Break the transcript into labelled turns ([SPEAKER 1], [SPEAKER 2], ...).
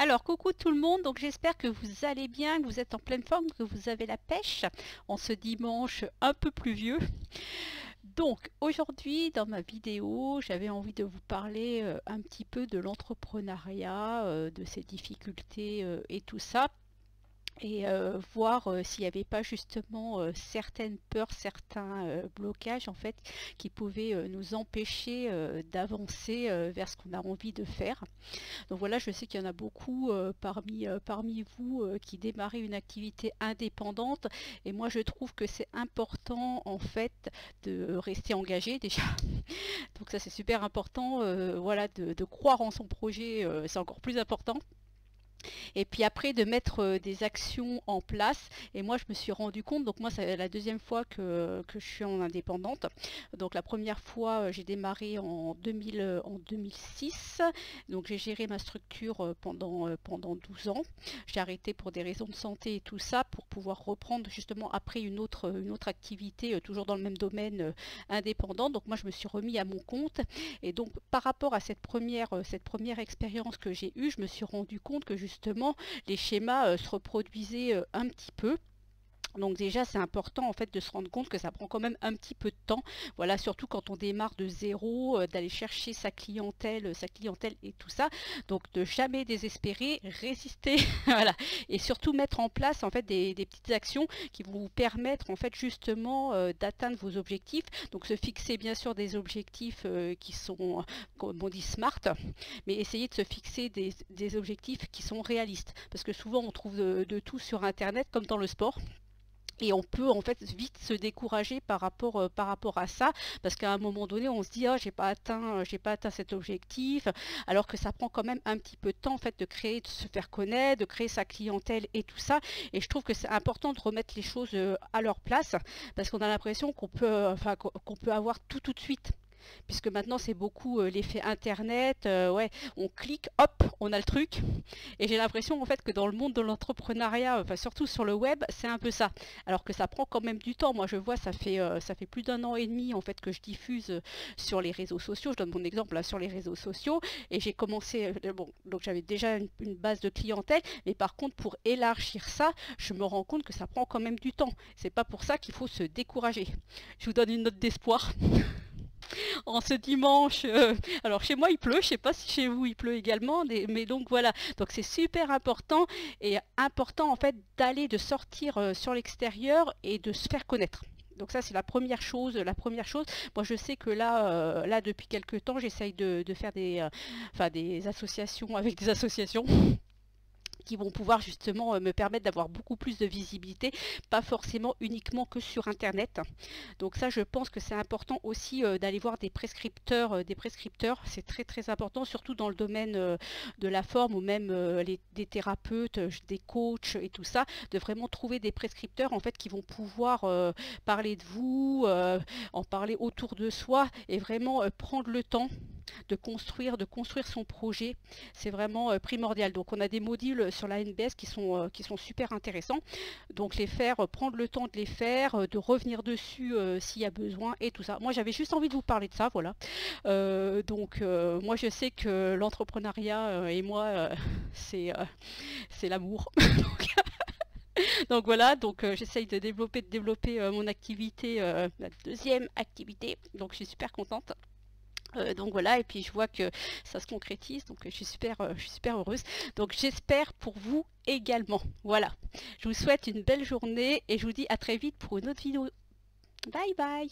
[SPEAKER 1] Alors, coucou tout le monde, donc j'espère que vous allez bien, que vous êtes en pleine forme, que vous avez la pêche en ce dimanche un peu pluvieux. Donc, aujourd'hui, dans ma vidéo, j'avais envie de vous parler un petit peu de l'entrepreneuriat, de ses difficultés et tout ça. Et voir s'il n'y avait pas justement certaines peurs, certains blocages en fait qui pouvaient nous empêcher d'avancer vers ce qu'on a envie de faire. Donc voilà, je sais qu'il y en a beaucoup parmi vous qui démarrez une activité indépendante et moi je trouve que c'est important en fait de rester engagé déjà. Donc ça c'est super important, voilà, de croire en son projet, c'est encore plus important. Et puis après de mettre des actions en place. Et moi je me suis rendu compte, donc moi c'est la deuxième fois que je suis en indépendante. Donc la première fois j'ai démarré en 2006, donc j'ai géré ma structure pendant 12 ans. J'ai arrêté pour des raisons de santé et tout ça pour pouvoir reprendre justement après une autre activité toujours dans le même domaine indépendant. Donc moi je me suis remis à mon compte et donc par rapport à cette première expérience que j'ai eue, je me suis rendu compte que justement les schémas se reproduisaient un petit peu. Donc déjà c'est important en fait de se rendre compte que ça prend quand même un petit peu de temps, voilà, surtout quand on démarre de zéro, d'aller chercher sa clientèle et tout ça. Donc de jamais désespérer, résister, voilà, et surtout mettre en place en fait des petites actions qui vont vous permettre en fait justement d'atteindre vos objectifs. Donc se fixer bien sûr des objectifs qui sont, comme on dit, smart, mais essayer de se fixer des objectifs qui sont réalistes, parce que souvent on trouve de tout sur internet comme dans le sport. Et on peut en fait vite se décourager par rapport à ça, parce qu'à un moment donné on se dit ah, j'ai pas atteint cet objectif, alors que ça prend quand même un petit peu de temps en fait de créer, de se faire connaître, de créer sa clientèle et tout ça. Et je trouve que c'est important de remettre les choses à leur place, parce qu'on a l'impression qu'on peut, qu'on peut avoir tout de suite. Puisque maintenant c'est beaucoup l'effet internet, ouais, on clique, hop, on a le truc. Et j'ai l'impression en fait que dans le monde de l'entrepreneuriat, enfin surtout sur le web, c'est un peu ça. Alors que ça prend quand même du temps. Moi je vois, ça fait plus d'un an et demi en fait que je diffuse sur les réseaux sociaux. Je donne mon exemple là sur les réseaux sociaux. Et j'ai commencé, bon, donc j'avais déjà une base de clientèle, mais par contre pour élargir ça, je me rends compte que ça prend quand même du temps. C'est pas pour ça qu'il faut se décourager. Je vous donne une note d'espoir. En ce dimanche, alors chez moi il pleut, je sais pas si chez vous il pleut également, mais donc voilà, donc c'est super important et important en fait d'aller, de sortir sur l'extérieur et de se faire connaître. Donc ça c'est la première chose, Moi je sais que là depuis quelques temps j'essaye de faire des associations avec des associations qui vont pouvoir justement me permettre d'avoir beaucoup plus de visibilité, pas forcément uniquement que sur internet. Donc ça je pense que c'est important aussi d'aller voir des prescripteurs, c'est très important, surtout dans le domaine de la forme ou même des thérapeutes, des coachs et tout ça, de vraiment trouver des prescripteurs en fait qui vont pouvoir parler de vous, en parler autour de soi et vraiment prendre le temps de construire son projet. C'est vraiment primordial. Donc on a des modules sur la NBS qui sont super intéressants. Donc les faire, prendre le temps de les faire, de revenir dessus s'il y a besoin et tout ça. Moi j'avais juste envie de vous parler de ça, voilà. Moi je sais que l'entrepreneuriat et moi c'est l'amour. Donc voilà, donc j'essaye de développer mon activité, ma deuxième activité. Donc je suis super contente. Donc voilà, et puis je vois que ça se concrétise, donc je suis super heureuse. Donc j'espère pour vous également. Voilà, je vous souhaite une belle journée et je vous dis à très vite pour une autre vidéo. Bye bye.